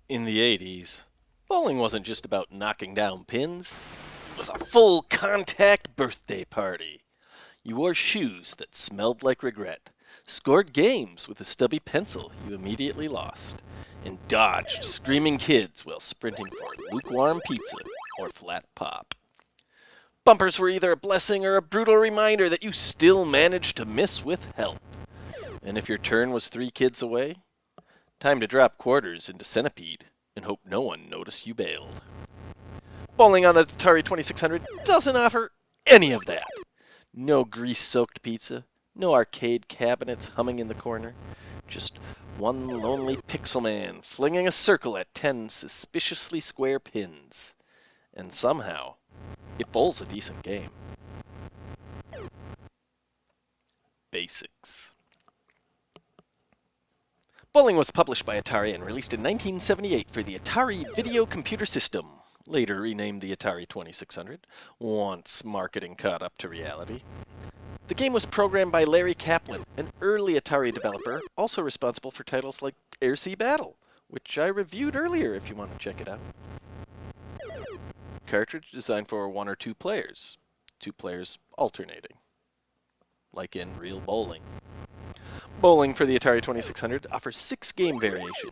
In the 80s, bowling wasn't just about knocking down pins, it was a full contact birthday party. You wore shoes that smelled like regret, scored games with a stubby pencil you immediately lost, and dodged screaming kids while sprinting for lukewarm pizza or flat pop. Bumpers were either a blessing or a brutal reminder that you still managed to miss with help. And if your turn was 3 kids away, time to drop quarters into Centipede and hope no one noticed you bailed. Bowling on the Atari 2600 doesn't offer any of that. No grease-soaked pizza, no arcade cabinets humming in the corner, just one lonely pixel man flinging a circle at 10 suspiciously square pins. And somehow, it bowls a decent game. Basics. Bowling was published by Atari and released in 1978 for the Atari Video Computer System, later renamed the Atari 2600, once marketing caught up to reality. The game was programmed by Larry Kaplan, an early Atari developer, also responsible for titles like Air Sea Battle, which I reviewed earlier if you want to check it out. Cartridge designed for 1 or 2 players, 2 players alternating, like in real bowling. Bowling for the Atari 2600 offers 6 game variation,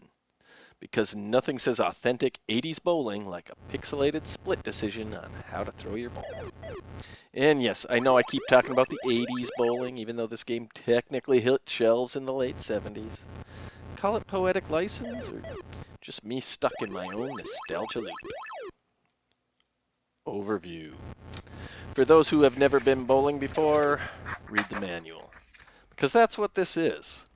because nothing says authentic 80s bowling like a pixelated split decision on how to throw your ball. And yes, I know I keep talking about the 80s bowling, even though this game technically hit shelves in the late 70s. Call it poetic license, or just me stuck in my own nostalgia loop. Overview. For those who have never been bowling before, read the manual, because that's what this is.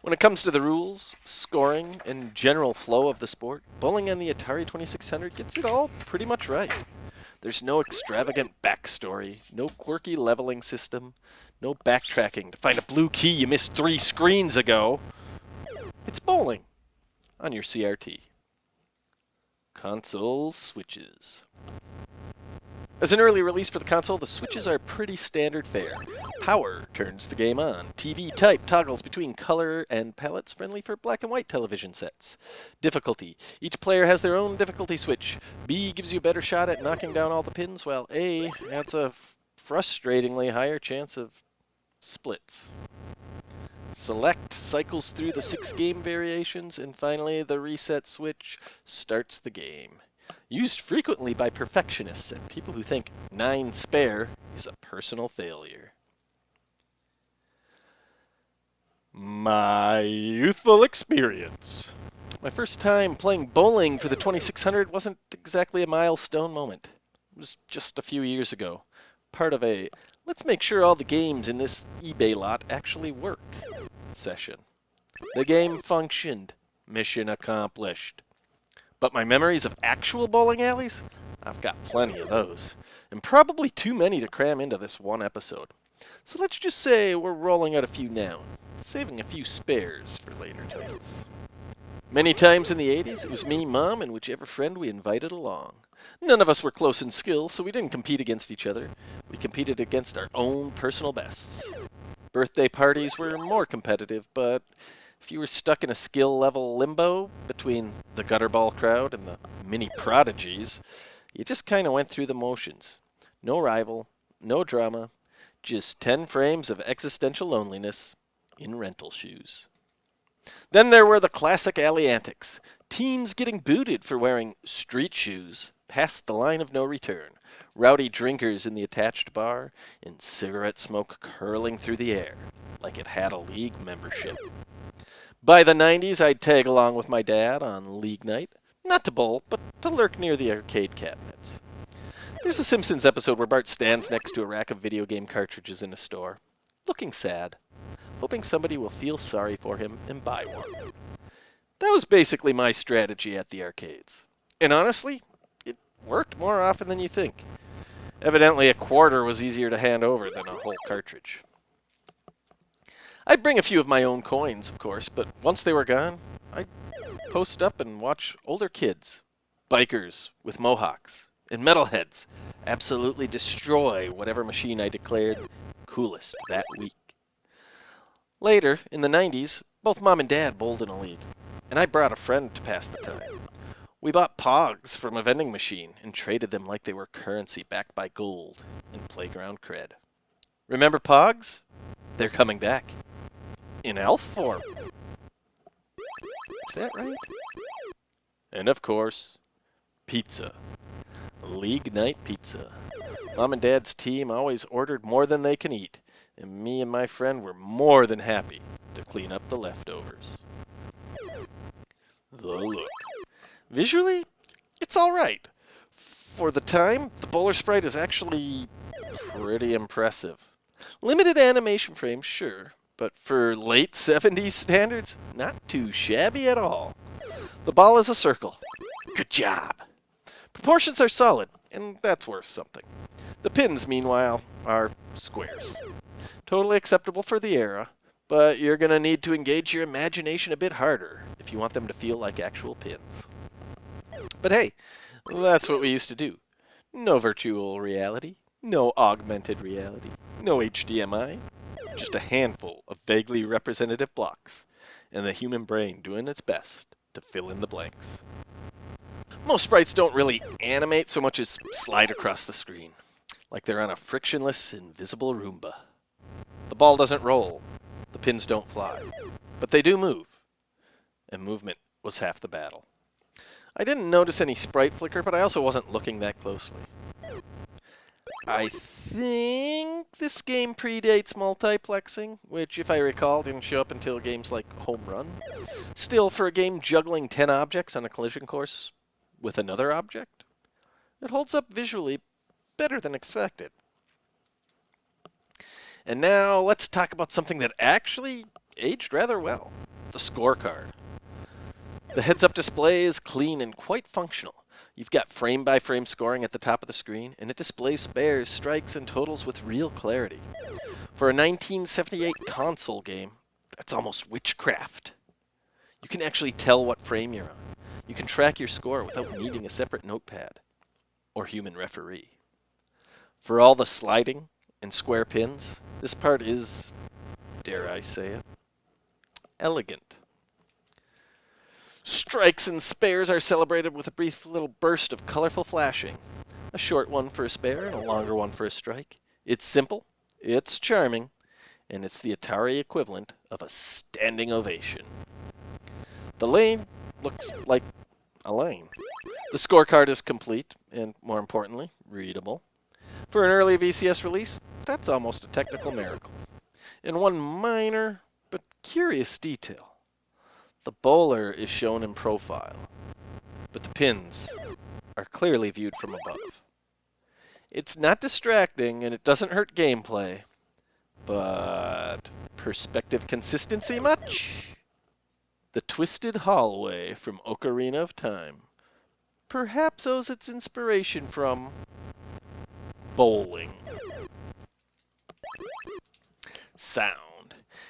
When it comes to the rules, scoring, and general flow of the sport, bowling on the Atari 2600 gets it all pretty much right. There's no extravagant backstory, no quirky leveling system, no backtracking to find a blue key you missed 3 screens ago. It's bowling on your CRT. Console switches. As an early release for the console, the switches are pretty standard fare. Power turns the game on. TV type toggles between color and palettes friendly for black and white television sets. Difficulty. Each player has their own difficulty switch. B gives you a better shot at knocking down all the pins, while A adds a frustratingly higher chance of splits. Select cycles through the 6 game variations, and finally the reset switch starts the game. Used frequently by perfectionists and people who think 9 spare is a personal failure. My youthful experience. My first time playing bowling for the 2600 wasn't exactly a milestone moment. It was just a few years ago. Part of a, let's make sure all the games in this eBay lot actually work session. The game functioned. Mission accomplished. But my memories of actual bowling alleys? I've got plenty of those. And probably too many to cram into this one episode. So let's just say we're rolling out a few now, saving a few spares for later titles. Many times in the 80s, it was me, Mom, and whichever friend we invited along. None of us were close in skill, so we didn't compete against each other. We competed against our own personal bests. Birthday parties were more competitive, but if you were stuck in a skill level limbo between the gutterball crowd and the mini prodigies, you just kind of went through the motions. No rival, no drama, just 10 frames of existential loneliness in rental shoes. Then there were the classic alley antics. Teens getting booted for wearing street shoes past the line of no return. Rowdy drinkers in the attached bar, and cigarette smoke curling through the air like it had a league membership. By the 90s, I'd tag along with my dad on league night, not to bowl, but to lurk near the arcade cabinets. There's a Simpsons episode where Bart stands next to a rack of video game cartridges in a store, looking sad, hoping somebody will feel sorry for him and buy one. That was basically my strategy at the arcades. And honestly, it worked more often than you think. Evidently, a quarter was easier to hand over than a whole cartridge. I'd bring a few of my own coins, of course, but once they were gone, I'd post up and watch older kids, bikers with mohawks, and metalheads absolutely destroy whatever machine I declared coolest that week. Later, in the 90s, both Mom and Dad bowled in a league. and I brought a friend to pass the time. We bought Pogs from a vending machine and traded them like they were currency backed by gold and playground cred. Remember Pogs? They're coming back. In elf form. Is that right? And of course, pizza. League night pizza. Mom and Dad's team always ordered more than they can eat, and me and my friend were more than happy to clean up the leftovers. The look. Visually, it's alright. For the time, the Bowler sprite is actually pretty impressive. Limited animation frames, sure, but for late 70s standards, not too shabby at all. The ball is a circle. Good job. Proportions are solid, and that's worth something. The pins, meanwhile, are squares. Totally acceptable for the era, but you're going to need to engage your imagination a bit harder if you want them to feel like actual pins. But hey, that's what we used to do. No virtual reality, no augmented reality, no HDMI, just a handful of vaguely representative blocks, and the human brain doing its best to fill in the blanks. Most sprites don't really animate so much as slide across the screen, like they're on a frictionless, invisible Roomba. The ball doesn't roll, the pins don't fly, but they do move, and movement was half the battle. I didn't notice any sprite flicker, but I also wasn't looking that closely. I think this game predates multiplexing, which, if I recall, didn't show up until games like Home Run. Still, for a game juggling 10 objects on a collision course with another object, it holds up visually better than expected. And now let's talk about something that actually aged rather well, the scorecard. The heads-up display is clean and quite functional. You've got frame-by-frame scoring at the top of the screen, and it displays spares, strikes, and totals with real clarity. For a 1978 console game, that's almost witchcraft. You can actually tell what frame you're on. You can track your score without needing a separate notepad or human referee. For all the sliding and square pins, this part is, dare I say it, elegant. Strikes and spares are celebrated with a brief little burst of colorful flashing. A short one for a spare and a longer one for a strike. It's simple, it's charming, and it's the Atari equivalent of a standing ovation. The lane looks like a lane. The scorecard is complete and, more importantly, readable. For an early VCS release, that's almost a technical miracle. And one minor but curious detail. The bowler is shown in profile, but the pins are clearly viewed from above. It's not distracting and it doesn't hurt gameplay, but perspective consistency much? The twisted hallway from Ocarina of Time perhaps owes its inspiration from bowling. Sound.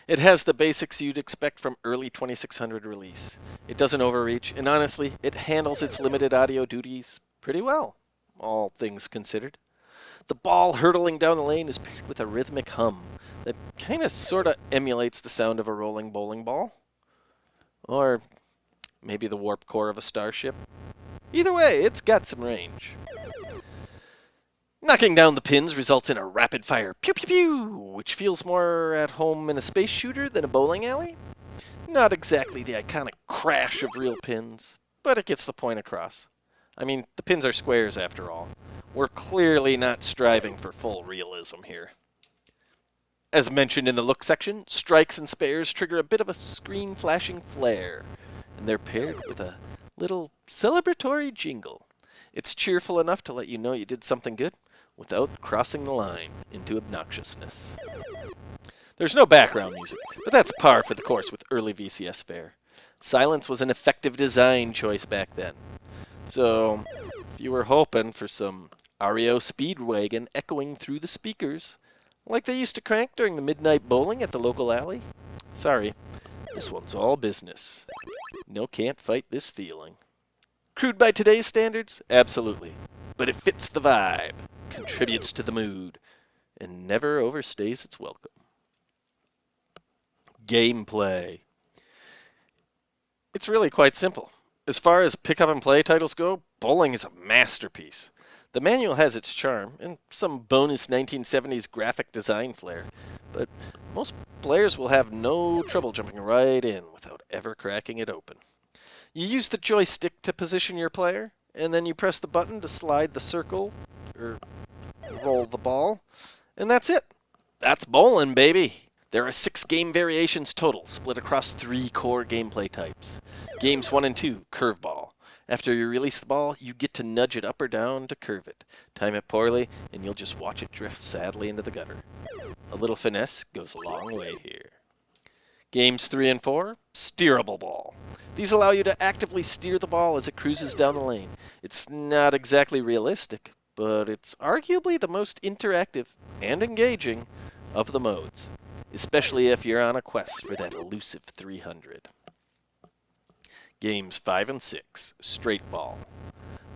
It has the basics you'd expect from early 2600 release. It doesn't overreach, and honestly, it handles its limited audio duties pretty well, all things considered. The ball hurtling down the lane is paired with a rhythmic hum that kind of sort of emulates the sound of a rolling bowling ball. Or maybe the warp core of a starship. Either way, it's got some range. Knocking down the pins results in a rapid-fire pew-pew-pew, which feels more at home in a space shooter than a bowling alley. Not exactly the iconic crash of real pins, but it gets the point across. I mean, the pins are squares after all. We're clearly not striving for full realism here. As mentioned in the look section, strikes and spares trigger a bit of a screen flashing flare, and they're paired with a little celebratory jingle. It's cheerful enough to let you know you did something good, without crossing the line into obnoxiousness. There's no background music, but that's par for the course with early VCS fare. Silence was an effective design choice back then. So, if you were hoping for some REO Speedwagon echoing through the speakers, like they used to crank during the midnight bowling at the local alley, sorry, this one's all business. No can't fight this feeling. Crude by today's standards? Absolutely. But it fits the vibe, contributes to the mood, and never overstays its welcome. Gameplay. It's really quite simple. As far as pick up and play titles go, bowling is a masterpiece. The manual has its charm and some bonus 1970s graphic design flair, but most players will have no trouble jumping right in without ever cracking it open. You use the joystick to position your player, and then you press the button to slide the circle or roll the ball, and that's it. That's bowling, baby. There are 6 game variations total, split across 3 core gameplay types. Games 1 and 2, curveball. After you release the ball, you get to nudge it up or down to curve it. Time it poorly, and you'll just watch it drift sadly into the gutter. A little finesse goes a long way here. Games 3 and 4, steerable ball. These allow you to actively steer the ball as it cruises down the lane. It's not exactly realistic, but it's arguably the most interactive and engaging of the modes, especially if you're on a quest for that elusive 300. Games 5 and 6, straight ball.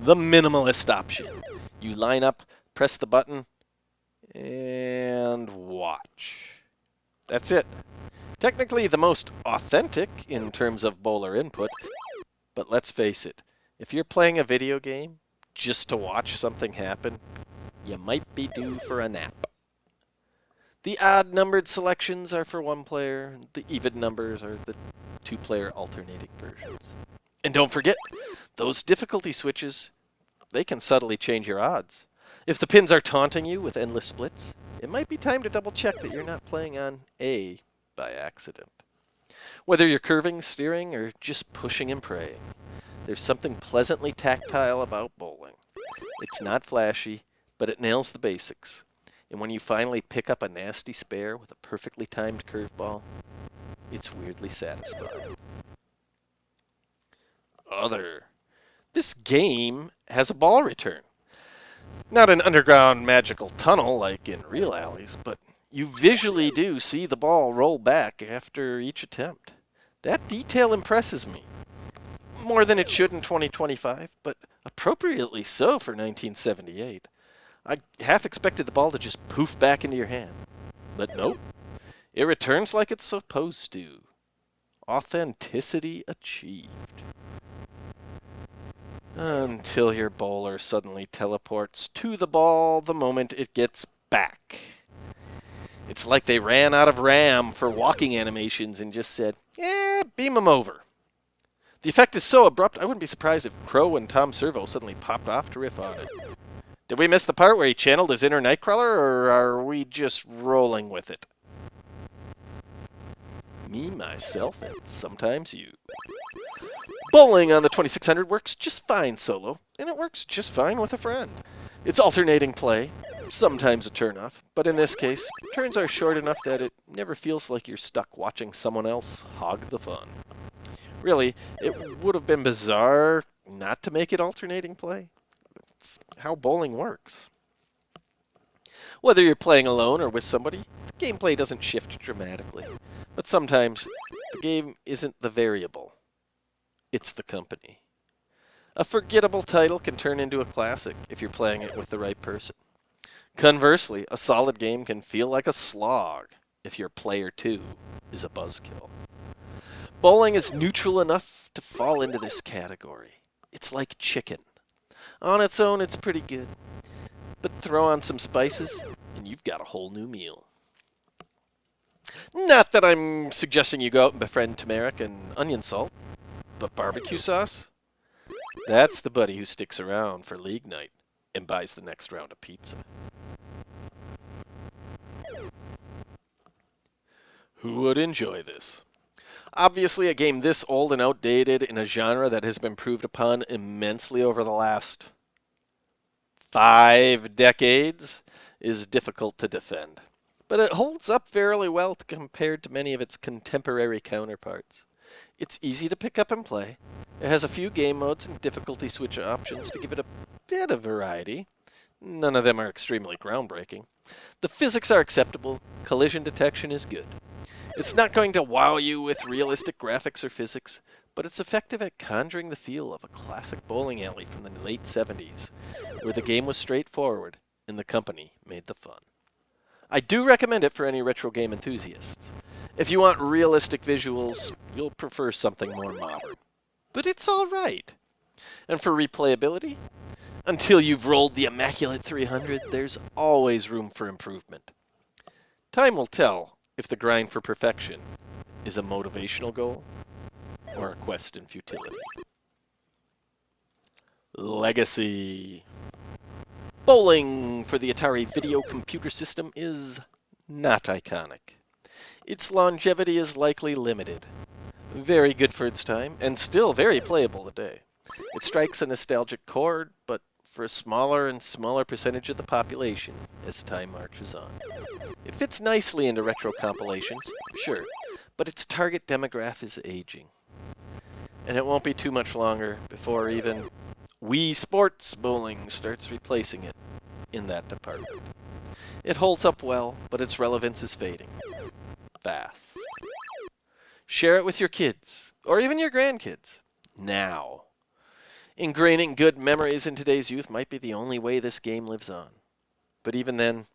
The minimalist option. You line up, press the button, and watch. That's it. Technically the most authentic in terms of bowler input, but let's face it, if you're playing a video game just to watch something happen, you might be due for a nap. The odd-numbered selections are for one player, the even numbers are the two-player alternating versions. And don't forget, those difficulty switches, they can subtly change your odds. If the pins are taunting you with endless splits, it might be time to double-check that you're not playing on A by accident. Whether you're curving, steering, or just pushing and praying, there's something pleasantly tactile about bowling. It's not flashy, but it nails the basics. And when you finally pick up a nasty spare with a perfectly timed curveball, it's weirdly satisfying. This game has a ball return. Not an underground magical tunnel like in real alleys, but you visually do see the ball roll back after each attempt. That detail impresses me. More than it should in 2025, but appropriately so for 1978. I half expected the ball to just poof back into your hand. But nope, it returns like it's supposed to. Authenticity achieved. Until your bowler suddenly teleports to the ball the moment it gets back. It's like they ran out of RAM for walking animations and just said, beam him over. The effect is so abrupt, I wouldn't be surprised if Crow and Tom Servo suddenly popped off to riff on it. Did we miss the part where he channeled his inner Nightcrawler, or are we just rolling with it? Me, myself, and sometimes you. Bowling on the 2600 works just fine solo, and it works just fine with a friend. It's alternating play, sometimes a turnoff, but in this case, turns are short enough that it never feels like you're stuck watching someone else hog the fun. Really, it would have been bizarre not to make it alternating play. That's how bowling works. Whether you're playing alone or with somebody, the gameplay doesn't shift dramatically. But sometimes, the game isn't the variable. It's the company. A forgettable title can turn into a classic if you're playing it with the right person. Conversely, a solid game can feel like a slog if your player 2 is a buzzkill. Bowling is neutral enough to fall into this category. It's like chicken. On its own, it's pretty good. But throw on some spices, and you've got a whole new meal. Not that I'm suggesting you go out and befriend turmeric and onion salt, but barbecue sauce? That's the buddy who sticks around for league night and buys the next round of pizza. Who would enjoy this? Obviously, a game this old and outdated in a genre that has been proved upon immensely over the last 5 decades is difficult to defend. But it holds up fairly well compared to many of its contemporary counterparts. It's easy to pick up and play. It has a few game modes and difficulty switch options to give it a bit of variety. None of them are extremely groundbreaking. The physics are acceptable. Collision detection is good. It's not going to wow you with realistic graphics or physics, but it's effective at conjuring the feel of a classic bowling alley from the late 70s, where the game was straightforward and the company made the fun. I do recommend it for any retro game enthusiasts. If you want realistic visuals, you'll prefer something more modern. but it's all right. And for replayability, until you've rolled the immaculate 300, there's always room for improvement. Time will tell if the grind for perfection is a motivational goal or a quest in futility. Legacy. Bowling for the Atari Video Computer System is not iconic. Its longevity is likely limited. Very good for its time, and still very playable today. It strikes a nostalgic chord, but for a smaller and smaller percentage of the population as time marches on. It fits nicely into retro compilations, sure, but its target demographic is aging. And it won't be too much longer before even Wii Sports Bowling starts replacing it in that department. It holds up well, but its relevance is fading fast. Share it with your kids, or even your grandkids, now. Ingraining good memories in today's youth might be the only way this game lives on. But even then,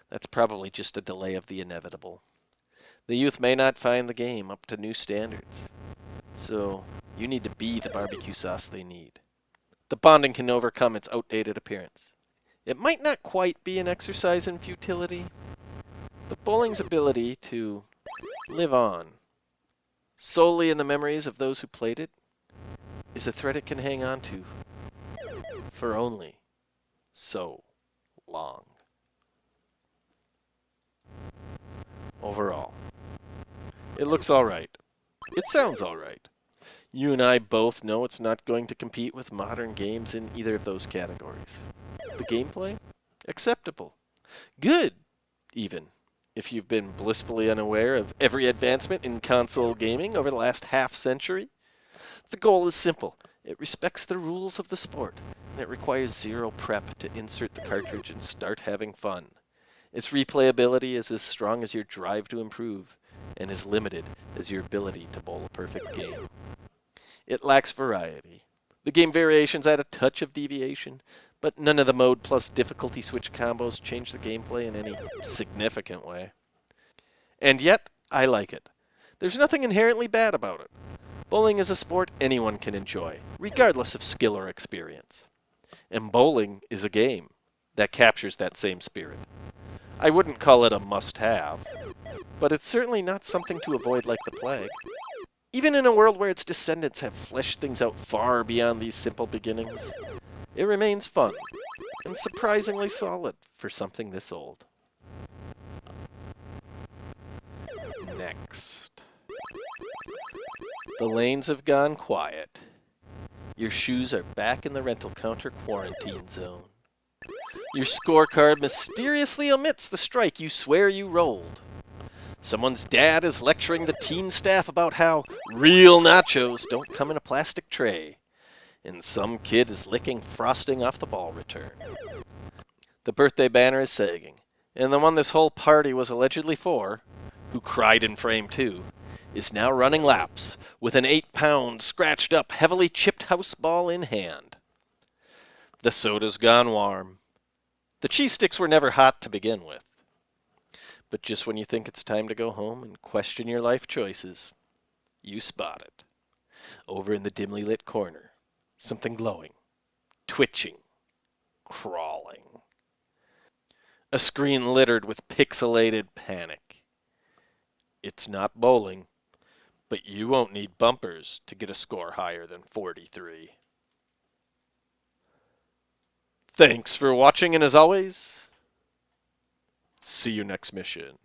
that's probably just a delay of the inevitable. The youth may not find the game up to new standards. So, you need to be the barbecue sauce they need. The bonding can overcome its outdated appearance. It might not quite be an exercise in futility, but bowling's ability to live on solely in the memories of those who played it is a thread it can hang on to for only so long. Overall, it looks alright. It sounds alright. You and I both know it's not going to compete with modern games in either of those categories. The gameplay? Acceptable. Good, even, if you've been blissfully unaware of every advancement in console gaming over the last half-century. The goal is simple. It respects the rules of the sport, and it requires zero prep to insert the cartridge and start having fun. Its replayability is as strong as your drive to improve, and as limited as your ability to bowl a perfect game. It lacks variety. The game variations add a touch of deviation, but none of the mode plus difficulty switch combos change the gameplay in any significant way. And yet, I like it. There's nothing inherently bad about it. Bowling is a sport anyone can enjoy, regardless of skill or experience. And bowling is a game that captures that same spirit. I wouldn't call it a must-have, but it's certainly not something to avoid like the plague. Even in a world where its descendants have fleshed things out far beyond these simple beginnings, it remains fun and surprisingly solid for something this old. Next. The lanes have gone quiet. Your shoes are back in the rental counter quarantine zone. Your scorecard mysteriously omits the strike you swear you rolled. Someone's dad is lecturing the teen staff about how real nachos don't come in a plastic tray. And some kid is licking frosting off the ball return. The birthday banner is sagging, and the one this whole party was allegedly for, who cried in frame 2, is now running laps with an 8-pound, scratched-up, heavily chipped house ball in hand. The soda's gone warm. The cheese sticks were never hot to begin with. But just when you think it's time to go home and question your life choices, you spot it. Over in the dimly lit corner, something glowing, twitching, crawling. A screen littered with pixelated panic. It's not bowling, but you won't need bumpers to get a score higher than 43. Thanks for watching, and as always, see you next mission.